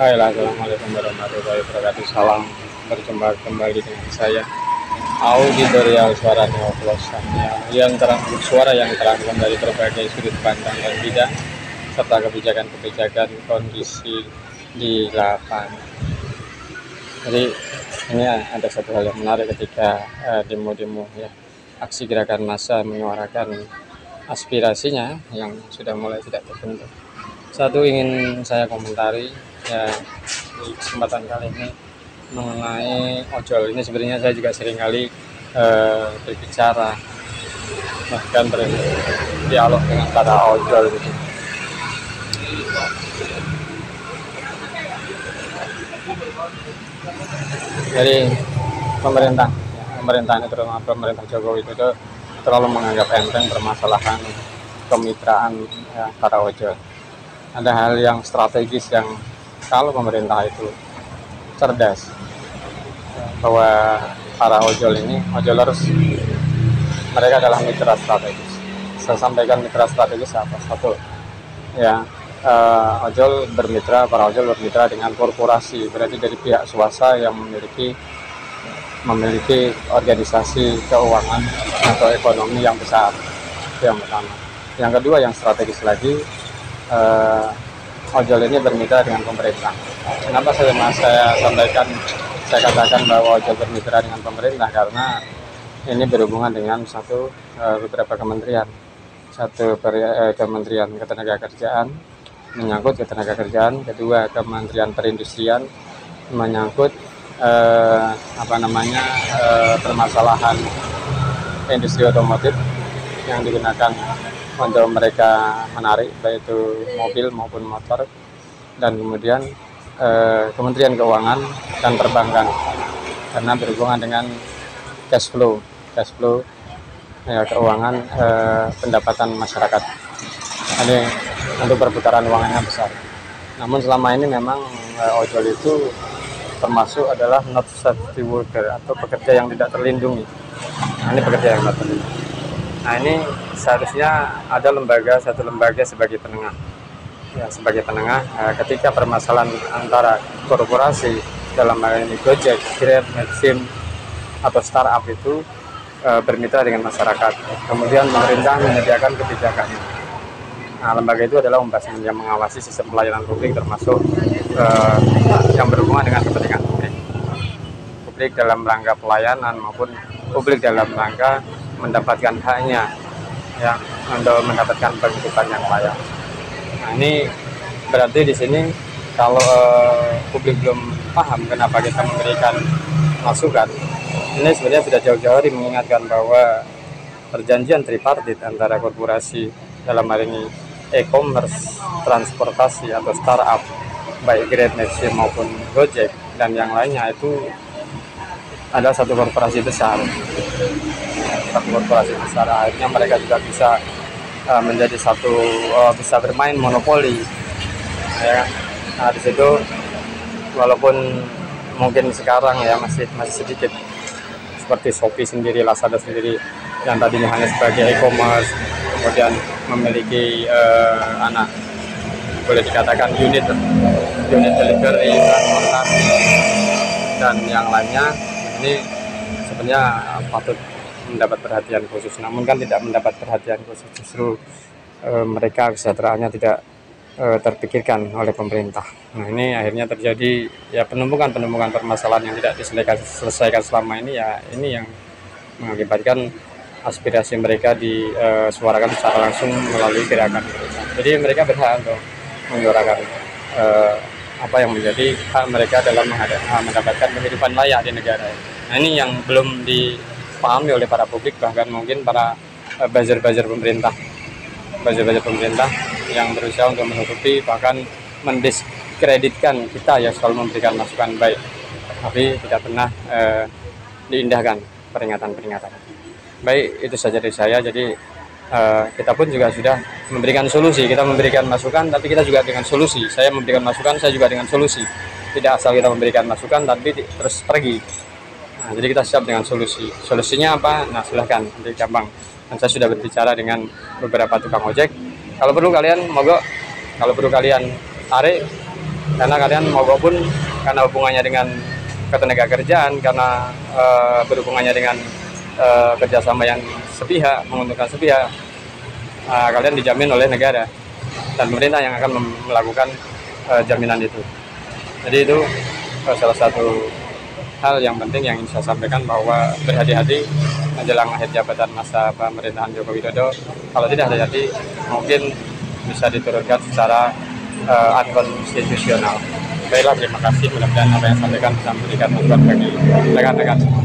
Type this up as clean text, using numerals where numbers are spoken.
Hai, assalamualaikum warahmatullahi wabarakatuh. Salam, berjumpa kembali dengan saya auditorial suara neoplosan yang suara yang terangkum dari berbagai sudut pandang dan bidang serta kebijakan-kebijakan kondisi di lapangan. Jadi ini ada satu hal yang menarik ketika demo-demo ya, aksi gerakan massa menyuarakan aspirasinya yang sudah mulai tidak terbentuk. Satu ingin saya komentari ya di kesempatan kali ini mengenai ojol. Ini sebenarnya saya juga seringkali berbicara, bahkan berdialog dengan para ojol gitu. Jadi pemerintah ini terutama pemerintah Jokowi itu terlalu menganggap enteng permasalahan kemitraan ya, para ojol. Ada hal yang strategis yang kalau pemerintah itu cerdas bahwa para ojolers mereka adalah mitra strategis. Saya sampaikan mitra strategis apa? Satu ya, para ojol bermitra dengan korporasi, berarti dari pihak swasta yang memiliki organisasi keuangan atau ekonomi yang besar. Itu yang pertama. Yang kedua yang strategis lagi, ojol ini bermitra dengan pemerintah. Kenapa saya katakan bahwa ojol bermitra dengan pemerintah? Karena ini berhubungan dengan beberapa kementerian. Kementerian Ketenagakerjaan menyangkut ketenagakerjaan, kedua Kementerian Perindustrian menyangkut permasalahan industri otomotif yang digunakan untuk mereka menarik baik itu mobil maupun motor, dan kemudian Kementerian Keuangan dan Perbankan karena berhubungan dengan cash flow ya, keuangan pendapatan masyarakat. Ini untuk perputaran uangnya besar. Namun selama ini memang ojol itu termasuk adalah not safety worker atau pekerja yang tidak terlindungi. Nah, ini pekerja yang tidak terlindungi. Nah, ini seharusnya ada satu lembaga sebagai penengah. Ya, sebagai penengah ketika permasalahan antara korporasi dalam hal ini Gojek, Grab, Maxim atau startup itu bermitra dengan masyarakat. Kemudian pemerintah menyediakan kebijakannya. Nah, lembaga itu adalah ombudsman yang mengawasi sistem pelayanan publik, termasuk yang berhubungan dengan kepentingan publik dalam rangka pelayanan maupun publik dalam rangka mendapatkan haknya ya, untuk mendapatkan penghidupan yang layak. Nah, ini berarti di sini kalau publik belum paham kenapa kita memberikan masukan, ini sebenarnya sudah jauh-jauh mengingatkan bahwa perjanjian tripartit antara korporasi dalam hal ini e-commerce, transportasi atau startup baik Grab, Maxim maupun Gojek dan yang lainnya itu ada satu korporasi besar. Akhirnya mereka juga bisa menjadi bisa bermain monopoli ya. Nah, di situ walaupun mungkin sekarang ya masih sedikit, seperti Shopee sendiri, Lazada sendiri yang tadinya hanya sebagai e-commerce kemudian memiliki boleh dikatakan unit delivery, transportasi dan yang lainnya. Ini sebenarnya patut mendapat perhatian khusus, namun kan tidak mendapat perhatian khusus, justru mereka kesejahteraannya tidak terpikirkan oleh pemerintah. Nah, ini akhirnya terjadi ya penumpukan permasalahan yang tidak diselesaikan selama ini ya, ini yang mengakibatkan aspirasi mereka disuarakan secara langsung melalui gerakan mereka. Jadi mereka berhak untuk menyuarakan apa yang menjadi hak mereka dalam mendapatkan kehidupan layak di negara ini. Nah, ini yang belum dipahami oleh para publik, bahkan mungkin para buzzer-buzzer pemerintah yang berusaha untuk menutupi bahkan mendiskreditkan kita ya, selalu memberikan masukan baik tapi tidak pernah diindahkan peringatan-peringatan. Baik, itu saja dari saya. Jadi kita pun juga sudah memberikan solusi. Kita memberikan masukan tapi kita juga dengan solusi. Saya memberikan masukan, saya juga dengan solusi. Tidak asal kita memberikan masukan tapi terus pergi. Nah, jadi kita siap dengan solusi. Solusinya apa? Nah, silahkan, nanti gampang. Dan saya sudah berbicara dengan beberapa tukang ojek. Kalau perlu kalian mogok, kalau perlu kalian tarik, Karena kalian mogok pun karena hubungannya dengan ketenagakerjaan, karena berhubungannya dengan kerjasama yang sepihak, menguntungkan sepihak, kalian dijamin oleh negara dan pemerintah yang akan melakukan jaminan itu. Jadi itu salah satu hal yang penting yang ingin saya sampaikan, bahwa berhati-hati menjelang akhir jabatan masa pemerintahan Joko Widodo. Kalau tidak hati-hati, mungkin bisa diturunkan secara unkonstitusional. Baiklah, terima kasih. Mudah-mudahan apa yang saya sampaikan bisa memberikan masukan bagi rekan-rekan semua.